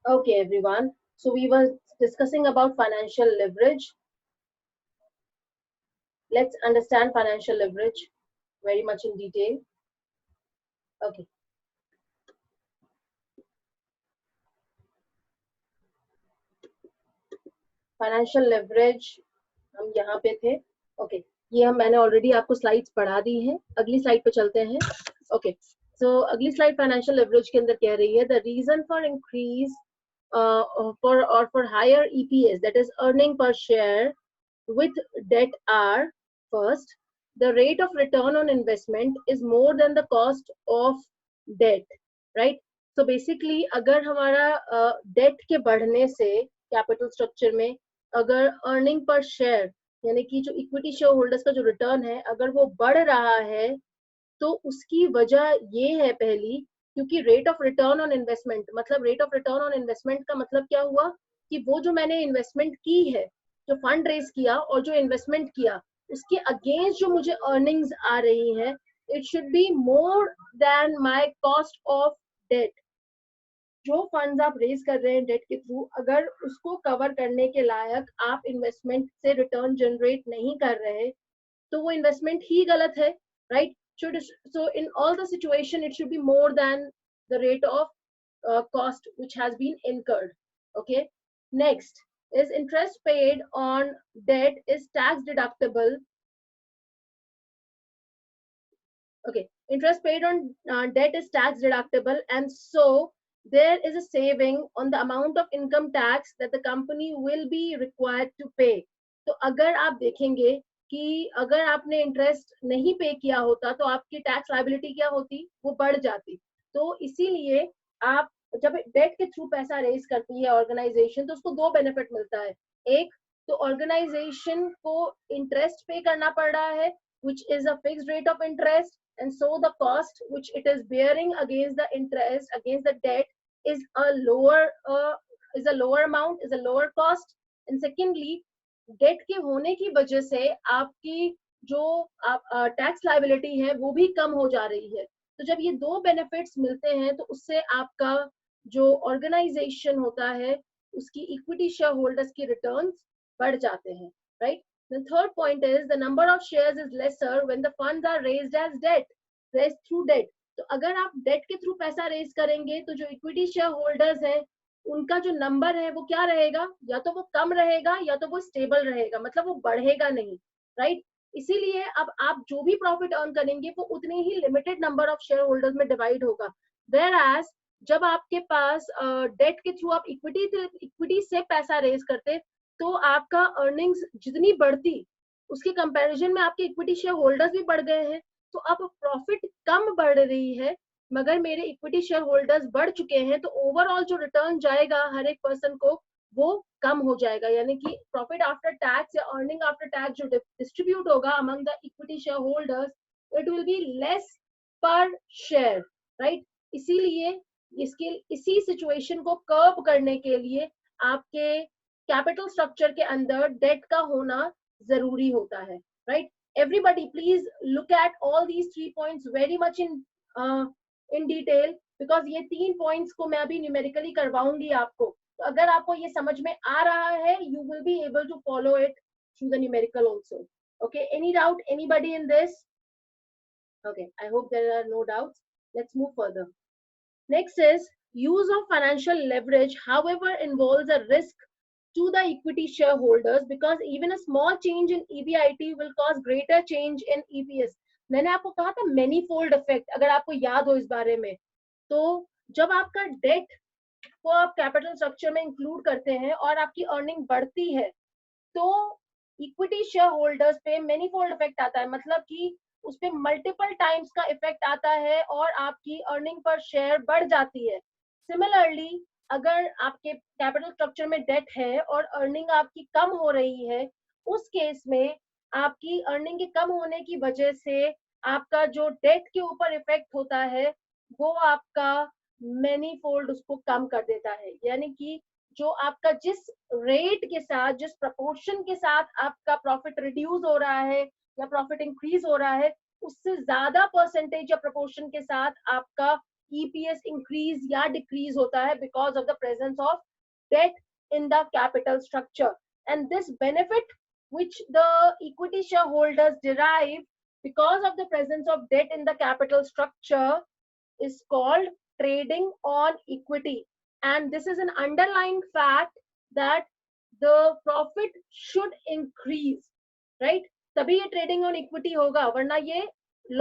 Okay, everyone. So we were discussing about financial leverage. Let's understand financial leverage very much in detail. Okay. Financial leverage हम यहाँ पे थे. Okay, ये हम मैंने ऑलरेडी आपको स्लाइड्स पढ़ा दी हैं. अगली स्लाइड पे चलते हैं. ओके, सो अगली स्लाइड फाइनेंशियल लेवरेज के अंदर कह रही है the reason for increase for higher EPS, that is earning per share with debt are: first, the rate of return on investment is more than the cost of debt, right? So basically अगर हमारा debt के बढ़ने से capital structure में अगर earning per share यानी कि जो इक्विटी शेयर होल्डर्स का जो रिटर्न है अगर वो बढ़ रहा है तो उसकी वजह ये है पहली, क्योंकि rate of return on investment, मतलब rate of return on investment का मतलब क्या हुआ कि वो जो मैंने इन्वेस्टमेंट की है, जो फंड रेज किया और जो इन्वेस्टमेंट किया उसके अगेंस्ट जो मुझे अर्निंग्स आ रही है, it should be more than my cost of debt. जो फंड्स आप रेज कर रहे हैं डेट के थ्रू, अगर उसको कवर करने के लायक आप इन्वेस्टमेंट से रिटर्न जनरेट नहीं कर रहे तो वो इन्वेस्टमेंट ही गलत है, right? So in all the situation it should be more than the rate of cost which has been incurred. Okay, next is interest paid on debt is tax deductible. Okay, interest paid on debt is tax deductible, and so there is a saving on the amount of income tax that the company will be required to pay. तो अगर आप देखेंगे कि अगर आपने interest नहीं पे किया होता तो आपकी टैक्स लायबिलिटी क्या होती, वो बढ़ जाती. तो इसीलिए आप जब डेट के थ्रू पैसा रेज करती है ऑर्गेनाइजेशन तो उसको दो बेनिफिट मिलता है. एक तो ऑर्गेनाइजेशन को इंटरेस्ट पे करना पड़ रहा है which is a fixed rate of interest, and so the cost which it is bearing against the interest against the debt is a lower amount, is a lower cost. And secondly, debt के होने की वजह से आपकी जो tax liability है वो भी कम हो जा रही है. तो जब ये दो बेनिफिट्स मिलते हैं तो उससे आपका जो ऑर्गेनाइजेशन होता है उसकी इक्विटी शेयर होल्डर्स की रिटर्न्स बढ़ जाते हैं, right? The third point is the number of shares is lesser when the funds are raised as debt, raised through debt. तो अगर आप डेट के थ्रू पैसा रेज करेंगे तो जो इक्विटी शेयर होल्डर्स हैं उनका जो नंबर है वो क्या रहेगा, या तो वो कम रहेगा या तो वो स्टेबल रहेगा, मतलब वो बढ़ेगा नहीं, राइट? इसीलिए अब आप जो भी प्रॉफिट अर्न करेंगे वो उतने ही limited number of shareholders में डिवाइड होगा. वेयर एज जब आपके पास डेट के थ्रू आप इक्विटी से पैसा रेज करते तो आपका अर्निंग्स जितनी बढ़ती उसके कंपैरिजन में आपके इक्विटी शेयर होल्डर्स भी बढ़ गए हैं. तो अब प्रॉफिट कम बढ़ रही है मगर मेरे इक्विटी शेयर होल्डर्स बढ़ चुके हैं, तो ओवरऑल जो रिटर्न जाएगा हर एक पर्सन को वो कम हो जाएगा, यानी कि प्रॉफिट आफ्टर टैक्स या अर्निंग आफ्टर टैक्स जो डिस्ट्रीब्यूट होगा among the equity share holders, it will be less पर शेयर, राइट? इसीलिए इसी सिचुएशन को कर्व करने के लिए आपके कैपिटल स्ट्रक्चर के अंदर डेट का होना जरूरी होता है, right? Everybody please look at all these 3 points very much in detail, because ये 3 points को मैं अभी न्यूमेरिकली करवाऊंगी आपको. तो अगर आपको ये समझ में आ रहा है you will be able to follow it through the numerical also. Okay, any doubt anybody in this? Okay, I hope there are no doubts. Let's move further. Next is use of financial leverage, however, involves a risk to the equity shareholders because even a small change in EBIT will cause greater change in EPS. मैंने आपको कहा था manifold effect, अगर आपको याद हो इस बारे में. तो जब आपका डेट को आप कैपिटल स्ट्रक्चर में इंक्लूड करते हैं और आपकी अर्निंग बढ़ती है तो इक्विटी शेयर होल्डर्स पे मैनीफोल्ड इफेक्ट आता है, मतलब कि उस पे मल्टीपल टाइम्स का इफेक्ट आता है और आपकी अर्निंग पर शेयर बढ़ जाती है. सिमिलरली अगर आपके कैपिटल स्ट्रक्चर में डेट है और अर्निंग आपकी कम हो रही है, उस केस में आपकी अर्निंग के कम होने की वजह से आपका जो डेट के ऊपर इफेक्ट होता है वो आपका मैनीफोल्ड उसको कम कर देता है. यानी कि जो आपका जिस रेट के साथ, जिस प्रपोर्शन के साथ आपका प्रॉफिट रिड्यूस हो रहा है या प्रॉफिट इंक्रीज हो रहा है, उससे ज्यादा परसेंटेज या प्रपोर्शन के साथ आपका EPS इंक्रीज या डिक्रीज होता है because of the presence of debt in the capital structure, and this benefit which the equity shareholders derive because of the presence of debt in the capital structure is called trading on equity, and this is an underlying fact that the profit should increase, right? तभी ये trading on equity होगा, वरना ये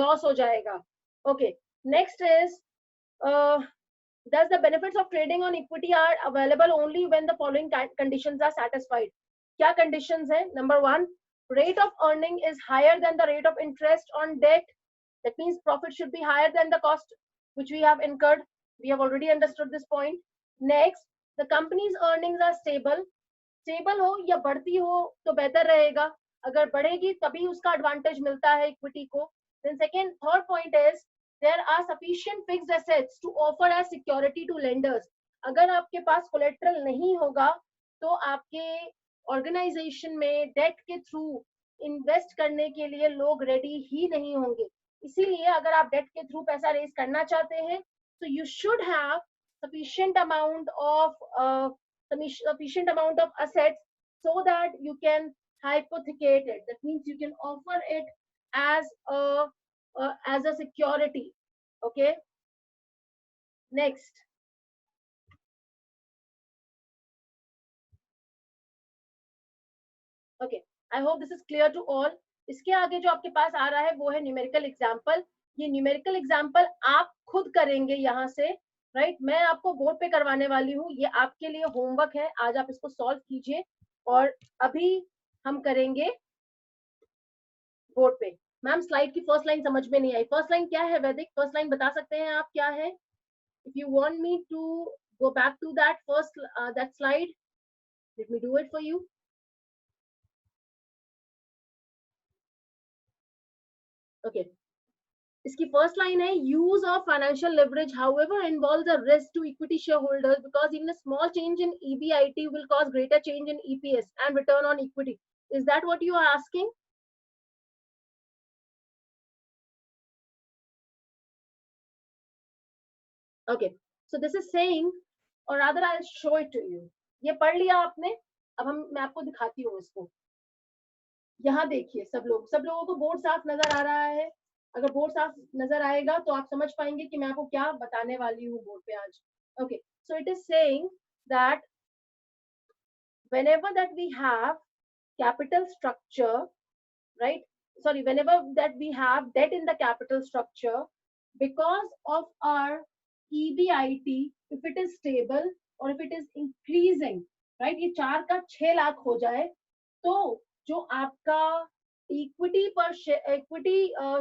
loss हो जाएगा. Okay, next is thus the benefits of trading on equity are available only when the following conditions are satisfied. क्या conditions है? Number 1, rate of earning is higher than the rate of interest on debt. That means profit should be higher than the cost which we have incurred. We have already understood this point. Next, the company's earnings are stable. Stable हो या बढ़ती हो तो बेहतर रहेगा. अगर बढ़ेगी तभी उसका advantage मिलता है equity को. Then second, third point is there are sufficient fixed assets to offer as security to lenders. अगर आपके पास collateral नहीं होगा तो आपके organization में debt के through invest करने के लिए लोग ready ही नहीं होंगे. इसीलिए अगर आप debt के through पैसा raise करना चाहते हैं तो you should have sufficient amount of assets so that you can hypothecate it. That means you can offer it as a security. Okay, next. Okay, I hope this is clear to all. इसके आगे जो आपके पास आ रहा है वो है numerical example. ये numerical example आप खुद करेंगे यहाँ से, राइट? मैं आपको बोर्ड पे करवाने वाली हूँ. ये आपके लिए होमवर्क है, आज आप इसको सॉल्व कीजिए. और अभी हम करेंगे बोर्ड पे. मैम स्लाइड की फर्स्ट लाइन समझ में नहीं आई. फर्स्ट लाइन क्या है वैदिक? फर्स्ट लाइन बता सकते हैं आप क्या है? If you want me to go back to that first that slide, let me do it for you. Okay. इसकी first line है use of financial leverage however involves a risk to equity shareholders because even a small change in EBIT will cause greater change in EPS and return on equity. Is that what you are asking? Okay, so this is saying, or rather I'll show it to you. ये पढ़ लिया आपने? अब मैं आपको दिखाती हूँ इसको. यहाँ देखिए सब लोगों को बोर्ड साफ नजर आ रहा है? अगर बोर्ड साफ नजर आएगा तो आप समझ पाएंगे कि मैं आपको क्या बताने वाली हूँ बोर्ड पे आज. Okay, so it is saying that whenever that we have capital structure, right? Sorry, whenever that we have debt in the capital structure, because of our EBIT, if it is stable or if it is increasing, right? ये 4 का 6 लाख हो जाए तो जो आपका equity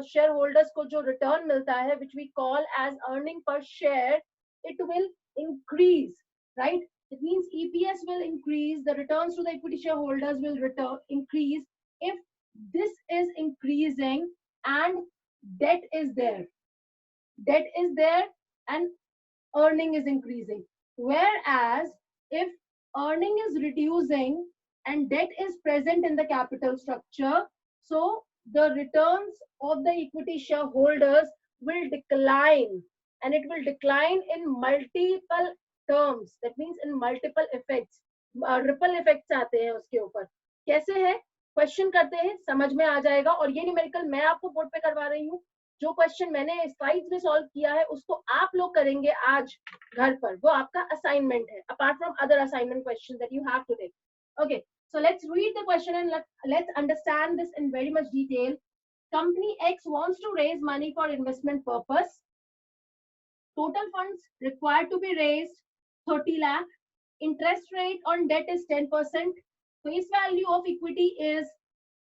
share holders को जो return मिलता है which we call as earning per share, it will increase, right? It means EPS will increase, the returns to the equity shareholders will increase if this is increasing and debt is there. Debt is there and earning is increasing. Whereas if earning is reducing and debt is present in the capital structure, so the returns of the equity shareholders will decline, and it will decline in multiple terms. That means in multiple effects. Ripple effects आते हैं उसके ऊपर. कैसे है? Question करते हैं, समझ में आ जाएगा. और ये न्यूमेरिकल मैं आपको बोर्ड पे करवा रही हूँ. जो क्वेश्चन मैंने स्लाइड्स में सॉल्व किया है उसको आप लोग करेंगे आज घर पर. वो आपका असाइनमेंट है, apart from other assignment question that you have today. Okay, so let's read the question and let's understand this in very much detail. Company X wants to raise money for investment purpose. Total funds required to be raised 30 lakh. Interest rate on debt is 10%. Face value of equity is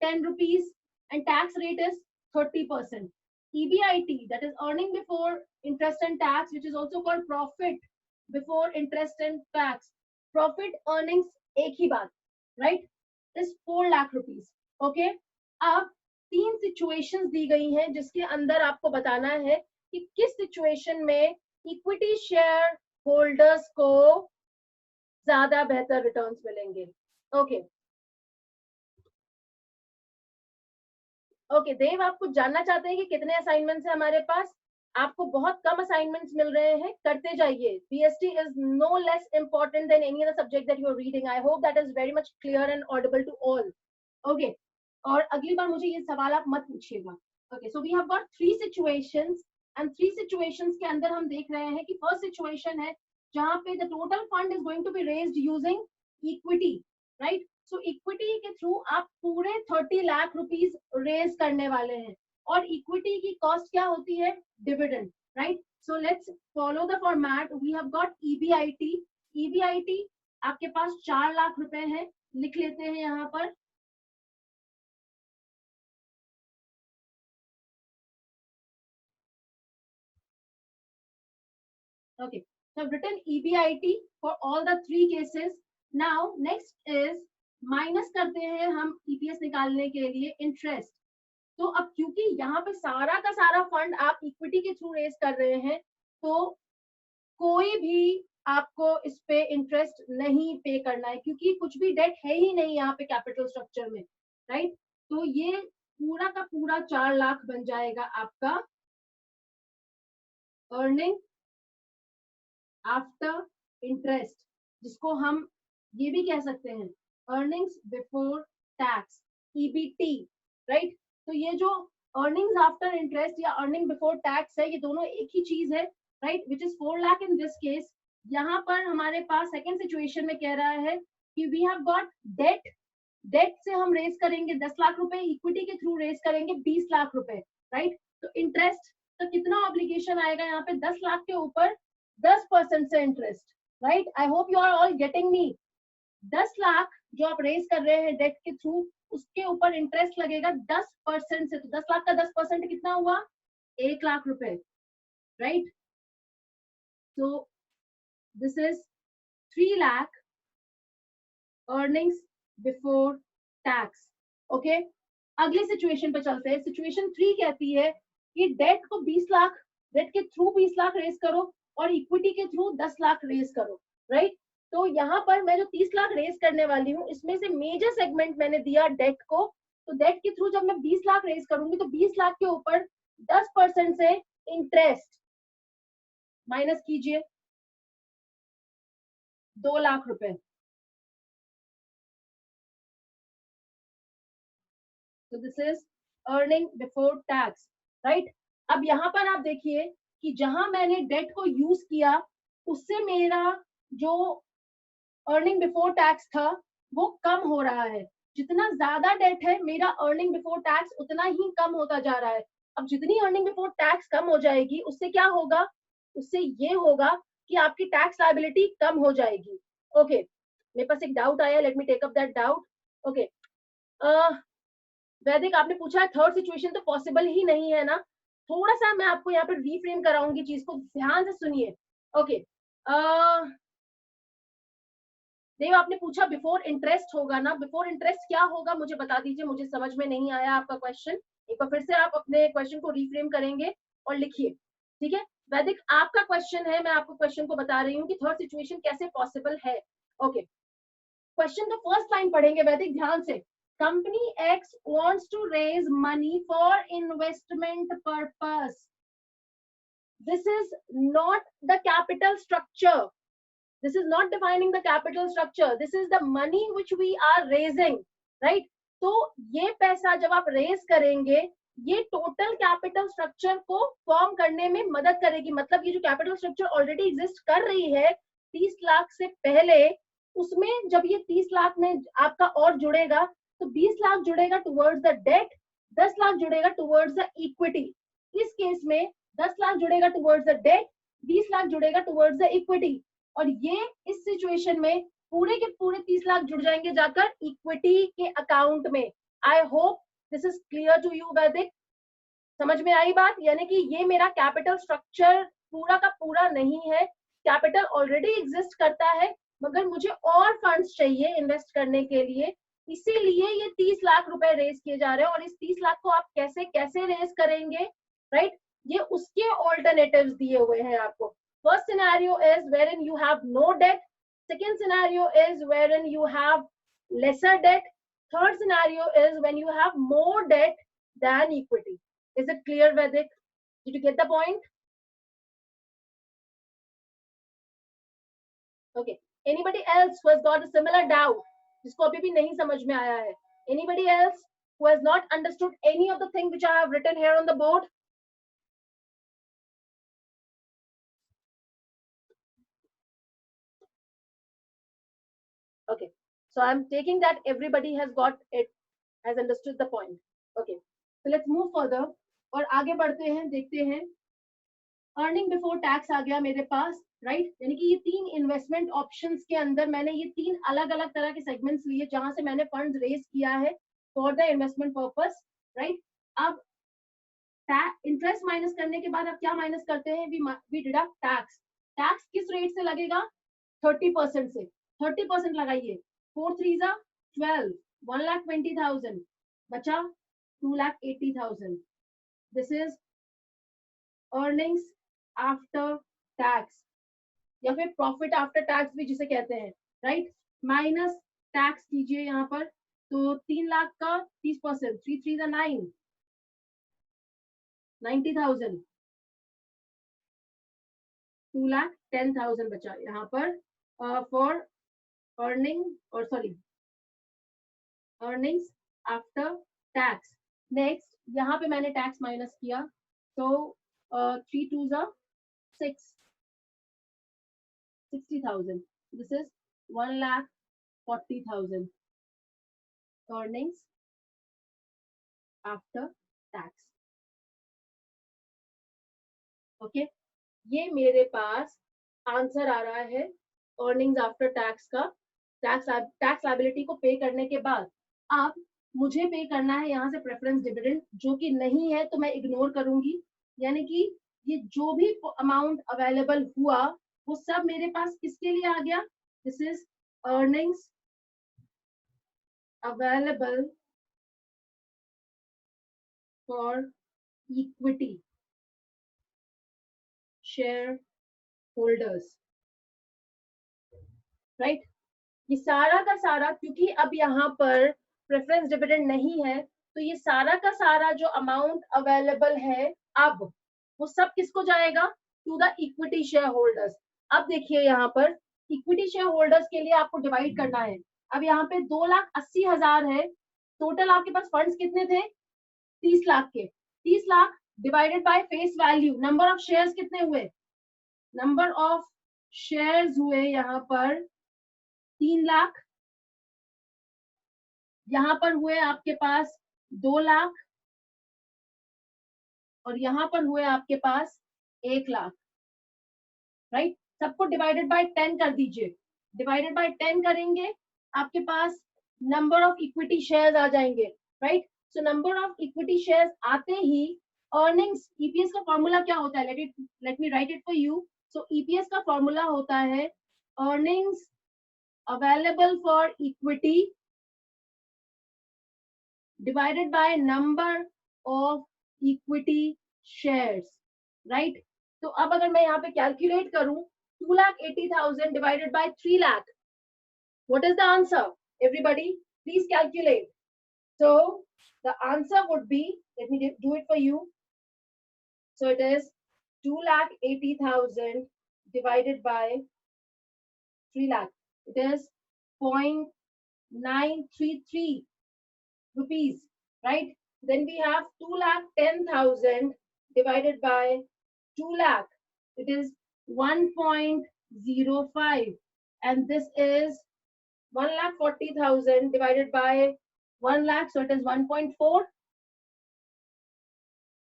10 rupees and tax rate is 30%. EBIT, that is earning before interest and tax, which is also called profit before interest and tax. Profit earnings एक ही बात, right? is 4 lakh rupees. Okay, अब 3 situations दी गई हैं जिसके अंदर आपको बताना है कि किस situation में इक्विटी शेयर होल्डर्स को ज्यादा बेहतर रिटर्न्स मिलेंगे. ओके ओके देव, आप कुछ जानना चाहते हैं कि कितने असाइनमेंट्स हैं हमारे पास? आपको बहुत कम असाइनमेंट्स मिल रहे हैं, करते जाइए. BST is no less important than any other subject that you are reading. I hope that is very much clear and audible to all. Okay, और अगली बार मुझे ये सवाल आप मत पूछिएगा. Okay, so we have got 3 situations and 3 situations के अंदर हम देख रहे हैं कि फर्स्ट सिचुएशन है जहां पे the total fund is going to be raised using equity, right. So equity के थ्रू आप पूरे 30 लाख रुपीस रेज करने वाले हैं, और इक्विटी की कॉस्ट क्या होती है? Dividend, right. So let's follow the format. We have got EBIT. EBIT आपके पास 4 लाख रुपए है, लिख लेते हैं यहाँ पर. Okay, so I've written EBIT for all the 3 cases. Now next is minus करते हैं हम ईपीएस निकालने के लिए इंटरेस्ट. तो अब क्योंकि यहाँ पे सारा का सारा फंड आप इक्विटी के थ्रू रेज कर रहे हैं, तो कोई भी आपको इस पे इंटरेस्ट नहीं पे करना है, क्योंकि कुछ भी डेट है ही नहीं यहाँ पे कैपिटल स्ट्रक्चर में, राइट. तो ये पूरा का पूरा 4 लाख बन जाएगा आपका अर्निंग आफ्टर इंटरेस्ट, जिसको हम ये भी कह सकते हैं earnings before tax, EBT, right. तो ये जो अर्निंग्स आफ्टर इंटरेस्ट या अर्निंग बिफोर टैक्स है, ये दोनों एक ही चीज है, right, which is 4 lakh in this case. यहाँ पर हमारे पास सेकेंड सिचुएशन में कह रहा है कि we have got debt. Debt से हम रेज करेंगे 10 लाख रुपए, इक्विटी के थ्रू रेज करेंगे 20 लाख रुपए, राइट. तो इंटरेस्ट तो कितना ऑब्लिगेशन आएगा यहाँ पे? 10 लाख के ऊपर 10% से interest, right. I hope you are all getting me. 10 lakh जो आप रेज कर रहे हैं डेट के थ्रू, उसके ऊपर इंटरेस्ट लगेगा 10% से. तो 10 लाख का 10% कितना हुआ? 1 लाख रुपए, right. So this is 3 lakh earnings before tax. Okay, अगली सिचुएशन पे चलते हैं. सिचुएशन 3 कहती है कि डेट को 20 लाख, डेट के थ्रू 20 लाख रेज करो और इक्विटी के थ्रू 10 लाख रेज करो, राइट. तो यहाँ पर मैं जो 30 लाख रेज करने वाली हूँ, इसमें से मेजर सेगमेंट मैंने दिया डेट को. तो डेट के थ्रू जब मैं 20 लाख रेज करूंगी, तो 20 लाख के ऊपर 10% से इंटरेस्ट माइनस कीजिए, 2 लाख रुपए. तो this is earning before tax, right. अब यहाँ पर आप देखिए कि जहां मैंने डेट को यूज किया, उससे मेरा जो अर्निंग बिफोर टैक्स था वो कम हो रहा है. जितना ज्यादा डेट है, मेरा अर्निंग बिफोर टैक्स उतना ही कम होता जा रहा है. अब जितनी अर्निंग बिफोर टैक्स कम हो जाएगी, उससे क्या होगा? उससे ये होगा कि आपकी टैक्स लायबिलिटी कम हो जाएगी. ओके, मेरे पास एक डाउट आया, let me take up that doubt. Okay, Vaidik आपने पूछा थर्ड सिचुएशन तो पॉसिबल ही नहीं है ना. थोड़ा सा मैं आपको यहाँ पर रीफ्रेम कराऊंगी चीज को, ध्यान से सुनिए. ओके, देव आपने पूछा बिफोर इंटरेस्ट होगा ना. बिफोर इंटरेस्ट क्या होगा मुझे बता दीजिए, मुझे समझ में नहीं आया आपका क्वेश्चन. एक बार फिर से आप अपने क्वेश्चन को रीफ्रेम करेंगे और लिखिए, ठीक है. वैदिक आपका क्वेश्चन है, मैं आपको क्वेश्चन को बता रही हूँ कि थर्ड सिचुएशन कैसे पॉसिबल है. ओके, क्वेश्चन का फर्स्ट लाइन पढ़ेंगे वैदिक, ध्यान से. Company X wants to raise money for investment purpose. This is not the capital structure. This is not defining the capital structure. This is the money which we are raising, right? तो ये पैसा जब आप raise करेंगे, ये total capital structure को form करने में मदद करेगी. मतलब ये जो कैपिटल स्ट्रक्चर ऑलरेडी एग्जिस्ट कर रही है 30 लाख से पहले, उसमें जब ये 30 लाख में आपका और जुड़ेगा, तो 20 लाख जुड़ेगा टुवर्ड्स द डेट, 10 लाख जुड़ेगा टुवर्ड्स द इक्विटी. इस केस में 10 लाख जुड़ेगा टुवर्ड्स द डेट, 20 लाख जुड़ेगा टुवर्ड्स द इक्विटी. और ये इस सिचुएशन में पूरे के पूरे 30 लाख जुड़ जाएंगे जाकर इक्विटी के अकाउंट में. I hope this is clear to you Vaidik. समझ में आई बात? यानी कि ये मेरा कैपिटल स्ट्रक्चर पूरा का पूरा नहीं है. कैपिटल ऑलरेडी एग्जिस्ट करता है, मगर मुझे और फंड्स चाहिए इन्वेस्ट करने के लिए, इसीलिए ये 30 लाख रुपए रेज किए जा रहे हैं. और इस 30 लाख को आप कैसे कैसे रेज करेंगे, राइट, ये उसके ऑल्टरनेटिव्स दिए हुए हैं आपको. First scenario is wherein you have no debt. Second scenario is wherein you have lesser debt. Third scenario is when you have more debt than equity. Is it clear, Vedic? Did you get the point? Okay. Anybody else who has got a similar doubt? जिसको अभी भी नहीं समझ में आया है? Anybody else who has not understood any of the thing which I have written here on the board? Okay. So I'm taking that everybody has got it, has understood the point. Okay. So let's move further. और आगे बढ़ते हैं, देखते हैं. Earning before tax आ गया मेरे पास, right? यानी कि ये तीन इन्वेस्टमेंट ऑप्शंस के अंदर मैंने ये तीन अलग अलग तरह के सेगमेंट्स लिए जहां से मैंने फंड्स रेज किया है for the investment purpose, right? अब इंटरेस्ट माइनस करने के बाद अब क्या माइनस करते हैं? We deduct tax. टैक्स किस रेट से लगेगा? 30% से. 30% लगाइए. 4 3 12, 1,20,000 बचा 2,80,000. This is earnings after tax या फिर प्रॉफिट आफ्टर टैक्स भी जिसे कहते हैं, राइट? माइनस टैक्स कीजिए यहाँ पर. तो 3 लाख का 30%, 3 3 9, 90,000, 2,10,000 बचा यहाँ पर फॉर अर्निंग और sorry earnings after tax. Next यहाँ पे मैंने टैक्स माइनस किया, तो 3 2 6, 60,000. This is 1,40,000 earnings after tax. Okay, ये मेरे पास आंसर आ रहा है अर्निंग्स आफ्टर टैक्स का. टैक्स लायबिलिटी को पे करने के बाद अब मुझे पे करना है यहाँ से प्रेफरेंस डिविडेंड, जो कि नहीं है तो मैं इग्नोर करूंगी. यानी कि ये जो भी अमाउंट अवेलेबल हुआ वो सब मेरे पास किसके लिए आ गया? This is earnings available for equity share holders, right? ये सारा का सारा, क्योंकि अब यहाँ पर प्रेफरेंस डिविडेंड नहीं है, तो ये सारा का सारा जो अमाउंट अवेलेबल है अब वो सब किसको जाएगा? To the equity share holders. अब देखिए यहाँ पर इक्विटी शेयर होल्डर्स के लिए आपको डिवाइड करना है. अब यहाँ पे 2,80,000 है. टोटल आपके पास फंड्स कितने थे? 30 लाख के. 30 lakh divided by face value. Number of shares कितने हुए? नंबर ऑफ शेयर्स हुए यहाँ पर 3 लाख. यहाँ पर हुए आपके पास 2 लाख और यहाँ पर हुए आपके पास 1 लाख, राइट? सबको डिवाइडेड बाय 10 कर दीजिए. डिवाइडेड बाय 10 करेंगे आपके पास नंबर ऑफ इक्विटी शेयर्स आ जाएंगे, right? So number of equity shares आते ही अर्निंग्स, ईपीएस का फॉर्मूला क्या होता है? Let me right it for you. So EPS का फॉर्मूला होता है earnings available for equity divided by number of equity shares, right? तो अब अगर मैं यहाँ पे कैलकुलेट करूं 2,80,000 divided by 3 lakh, what is the answer? Everybody please calculate. So the answer would be, let me do it for you. So it is 2,80,000 divided by 3 lakh. It is 0.933 rupees, right? Then we have 2,10,000 divided by 2 lakh. It is 1.05, and this is 1,40,000 divided by 1 lakh, so it is 1.4,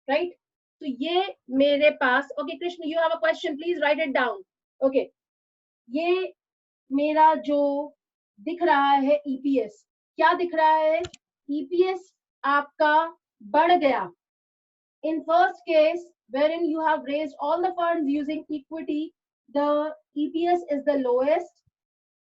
right? So ये मेरे पास, okay Krishna, you have a question, please write it down. Okay, ये मेरा जो दिख रहा है EPS, क्या दिख रहा है? ईपीएस आपका बढ़ गया. In first case, wherein you have raised all the funds using equity, the EPS is the lowest.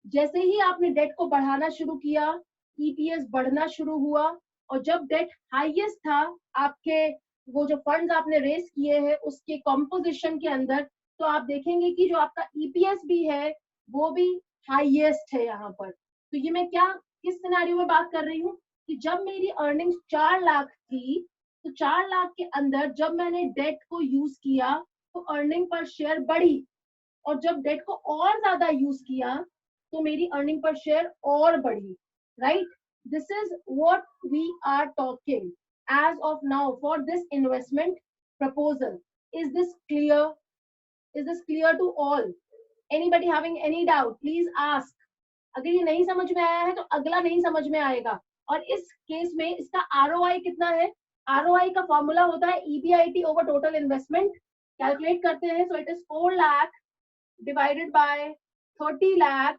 जैसे ही आपने डेट को बढ़ाना शुरू किया, EPS बढ़ना शुरू हुआ, और जब डेट हाईएस्ट था आपके वो जो फंड्स आपने रेज किए हैं उसके कॉम्पोजिशन के अंदर, तो आप देखेंगे कि जो आपका EPS भी है वो भी हाईएस्ट है यहाँ पर. तो ये मैं क्या किस सिनेरियो में बात कर रही हूँ कि जब मेरी अर्निंग्स 4 लाख थी, तो 4 लाख के अंदर जब मैंने डेट को यूज किया तो अर्निंग पर शेयर बढ़ी. और जब डेट को और ज्यादा यूज किया तो मेरी अर्निंग पर शेयर और बढ़ी, right? This is what we are talking as of now for this investment proposal. Is this clear? Is this clear to all? Anybody having any doubt, please ask. अगर ये नहीं समझ में आया है तो अगला नहीं समझ में आएगा. और इस केस में इसका ROI कितना है? ROI का फॉर्मूला होता है EBIT over total investment. Calculate करते हैं. So it is 4 lakh divided by 30 lakh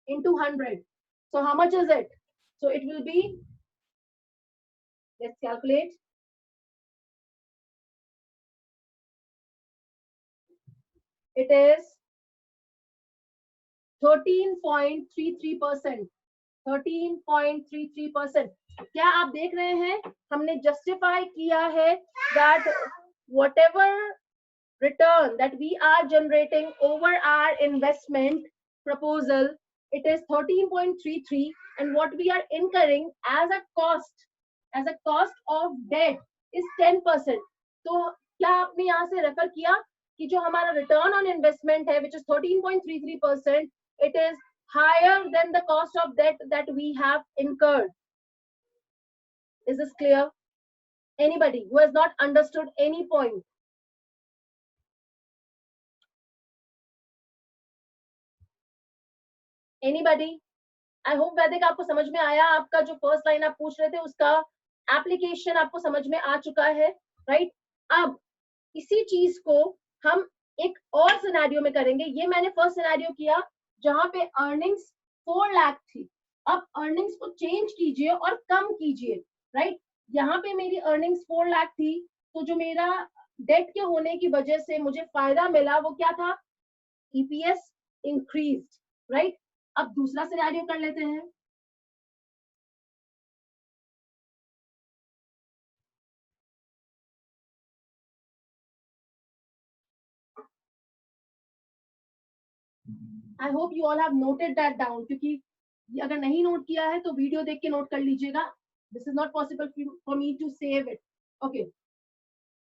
into 100. So how much is it? So it will be, let's calculate. It is 13.33%. 13.33%. क्या आप देख रहे हैं? हमने जस्टिफाई किया है that whatever return that we are generating over our investment proposal, it is 13.33, and what we are incurring as a cost of debt is 10%. तो क्या आपने यहाँ से रेफर किया कि जो हमारा रिटर्न ऑन इन्वेस्टमेंट है, which is 13.33%, it is higher than the cost of debt that we have incurred. Is this clear? Anybody who has not understood any point? Anybody? I hope वैदिक आपको समझ में आया. आपका जो फर्स्ट लाइन आप पूछ रहे थे उसका एप्लीकेशन आपको समझ में आ चुका है, राइट? अब इसी चीज को हम एक और सिनेरियो में करेंगे. ये मैंने फर्स्ट सिनेरियो किया जहां पे अर्निंग्स 4 लाख थी. अब अर्निंग्स को चेंज कीजिए और कम कीजिए, राइट? यहाँ पे मेरी अर्निंग्स 4 लाख थी, तो जो मेरा डेट के होने की वजह से मुझे फायदा मिला वो क्या था? EPS increased, right? अब दूसरा सिनेरियो कर लेते हैं. आई hope you all have noted that down, क्योंकि अगर नहीं नोट किया है तो वीडियो देख के नोट कर लीजिएगा. This is not possible for me to save it. Okay,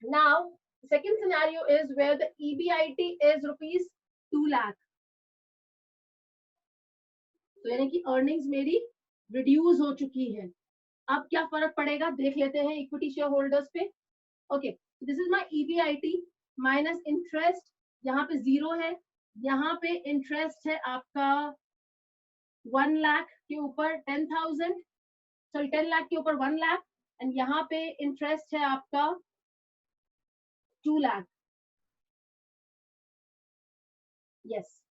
now second scenario is where the EBIT is rupees 2 lakh. तो यानी कि अर्निंग्स मेरी रिड्यूस हो चुकी है. अब क्या फर्क पड़ेगा देख लेते हैं इक्विटी शेयर होल्डर्स पे. Okay, this is my EBIT minus interest. यहाँ पे 0 है. यहाँ पे इंटरेस्ट है आपका 1 लाख के ऊपर 10,000, सॉरी 10 लाख के ऊपर 1 लाख, एंड यहाँ पे इंटरेस्ट है आपका 2 lakh. Yes,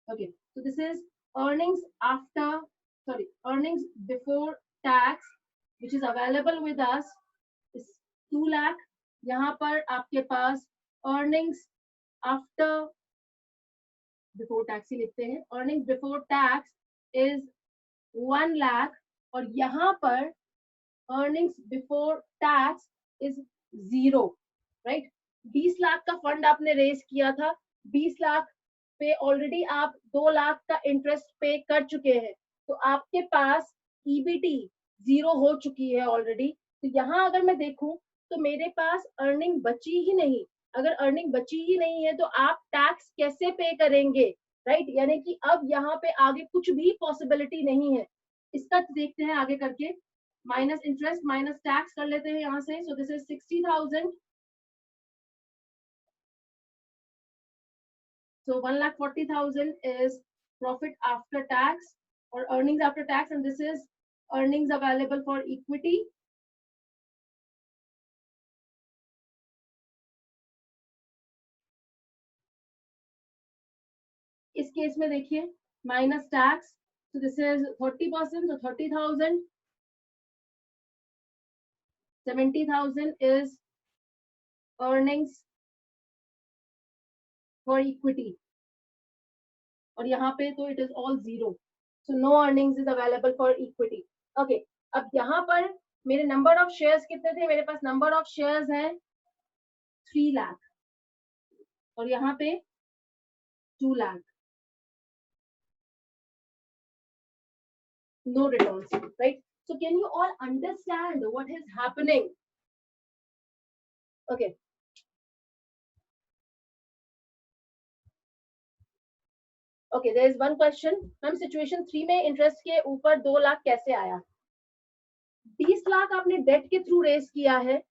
okay, so this is earnings after, sorry, earnings before tax which is available with us is 2 lakh. यहाँ पर आपके पास earnings after before tax ही लिखते हैं. earnings before tax is 1 lakh, और यहाँ पर earnings before tax is 0, right? 20 lakh का fund आपने रेज किया था. 20 लाख पे ऑलरेडी आप 2 लाख का इंटरेस्ट पे कर चुके हैं, तो आपके पास EBT 0 हो चुकी है ऑलरेडी. तो यहाँ अगर मैं देखूं तो मेरे पास अर्निंग बची ही नहीं. अगर अर्निंग बची ही नहीं है तो आप टैक्स कैसे पे करेंगे, राइट? यानी कि अब यहाँ पे आगे कुछ भी पॉसिबिलिटी नहीं है. इसका देखते हैं आगे करके. माइनस इंटरेस्ट माइनस टैक्स कर लेते हैं यहाँ से. So this is 60,000. So 1,40,000 is profit after tax or earnings after tax, and this is earnings available for equity. इस केस में देखिए minus tax, so this is 30%, so 30,000. 70,000 is earnings for equity, और यहाँ पे तो it is all 0, so no earnings is available for equity. Okay, अब यहाँ पर मेरे नंबर ऑफ शेयर्स कितने थे? मेरे पास नंबर ऑफ शेयर्स हैं 3 लाख, और यहाँ पे 2 lakh. No returns, right? So can you all understand what is happening? Okay. Okay, there is one question. Ma'am situation 3 में इंटरेस्ट के ऊपर 2 लाख कैसे आया? 20 लाख आपने डेट के थ्रू रेज किया है.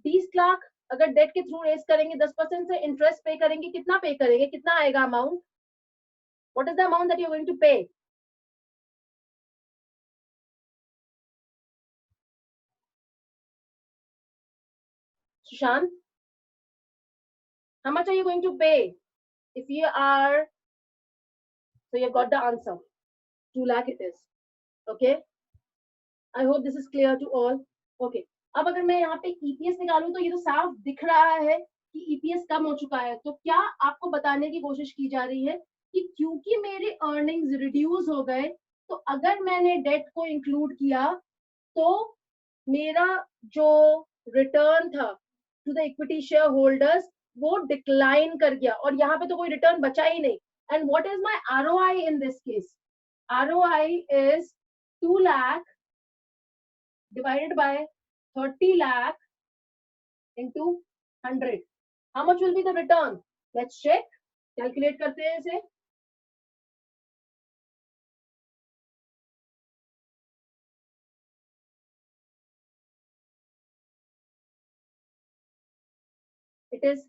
20 लाख अगर डेट के थ्रू रेज करेंगे, 10% से इंटरेस्ट पे करेंगे, कितना पे करेंगे, कितना आएगा amount? What is the amount that you are going to pay? Sushant, how much are you going to pay if you are, so you've got the answer, 2 lakh it is. Okay, I hope this is clear to all. Okay, अब अगर मैं यहाँ पे EPS निकालूं तो ये तो साफ दिख रहा है कि ईपीएस कम हो चुका है. तो क्या आपको बताने की कोशिश की जा रही है कि क्योंकि मेरे अर्निंग्स रिड्यूस हो गए, तो अगर मैंने डेट को इंक्लूड किया तो मेरा जो रिटर्न था to the equity share holders वो डिक्लाइन कर गया और यहाँ पे तो कोई रिटर्न बचा ही नहीं. And what is my ROI in this case? ROI is 2 lakh divided by 30 lakh into 100. How much will be the return? Let's check. Calculate करते हैं इसे. It is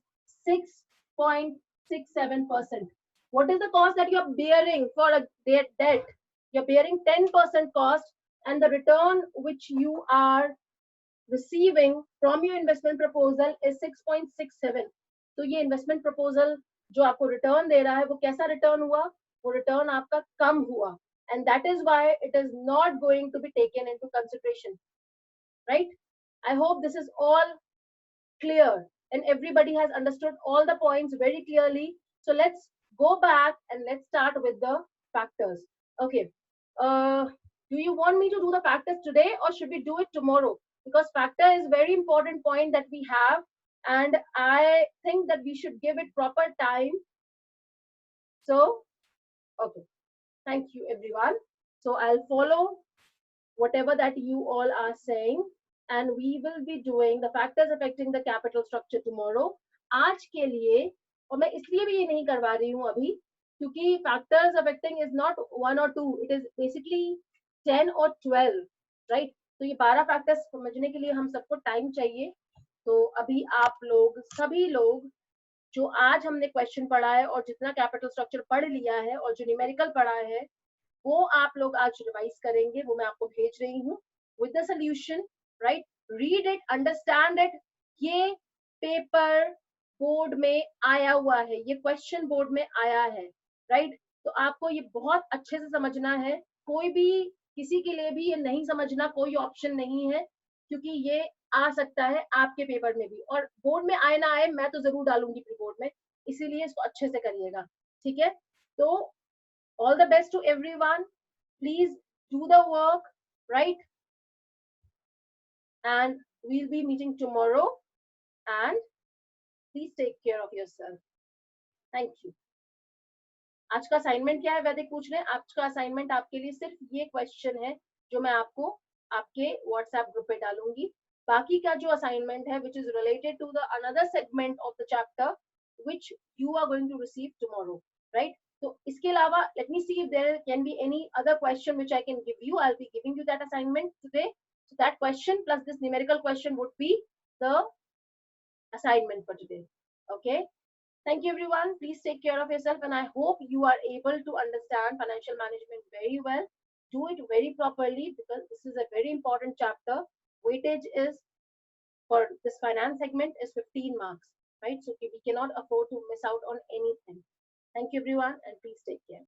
6.67%. What is the cost that you are bearing for a debt? You're bearing 10% cost, and the return which you are receiving from your investment proposal is 6.67. तो ये investment proposal जो आपको return दे रहा है वो कैसा return हुआ? वो return आपका कम हुआ, and that is why it is not going to be taken into consideration, right? I hope this is all clear and everybody has understood all the points very clearly. So let's go back and let's start with the factors. Okay. Do you want me to do the factors today or should we do it tomorrow? Because factor is very important point that we have, and I think that we should give it proper time. So, okay. Thank you everyone. So I'll follow whatever that you all are saying, and we will be doing the factors affecting the capital structure tomorrow. आज के लिए, और मैं इसलिए भी ये नहीं करवा रही हूँ अभी क्योंकि factors affecting is not 1 or 2, it is basically 10 or 12, right? तो ये 12 factors समझने के लिए हम सबको टाइम चाहिए. तो अभी आप लोग सभी लोग जो आज हमने क्वेश्चन पढ़ा है और जितना कैपिटल स्ट्रक्चर पढ़ लिया है और जो न्यूमेरिकल पढ़ा है वो आप लोग आज रिवाइज करेंगे. वो मैं आपको भेज रही हूँ with the solution, right? Read it, understand it. ये पेपर बोर्ड में आया हुआ है, ये क्वेश्चन बोर्ड में आया है, राइट? तो आपको ये बहुत अच्छे से समझना है. कोई भी किसी के लिए भी ये नहीं समझना कोई ऑप्शन नहीं है, क्योंकि ये आ सकता है आपके पेपर में भी, और बोर्ड में आए ना आए मैं तो जरूर डालूंगी प्री बोर्ड में, इसीलिए इसको अच्छे से करिएगा. ठीक है? तो all the best to everyone. Please do the work, right? And we'll be meeting tomorrow, and please take care of yourself. Thank you. आज का असाइनमेंट क्या है? वैदिक पूछ रहे हैं. आज का असाइनमेंट आपके लिए सिर्फ ये क्वेश्चन है जो मैं आपको आपके व्हाट्सएप ग्रुप पे डालूंगी. बाकी का जो असाइनमेंट है which is related to the another segment of the chapter which you are going to receive tomorrow, right? तो इसके अलावा let me see if there can be any other question which I can give you. I'll be giving you that assignment today. So that question plus this numerical question would be the assignment for today. Okay. Thank you everyone. Please take care of yourself, and I hope you are able to understand financial management very well. Do it very properly because this is a very important chapter. Weightage is for this finance segment is 15 marks, right? So we cannot afford to miss out on anything. Thank you everyone, and please take care.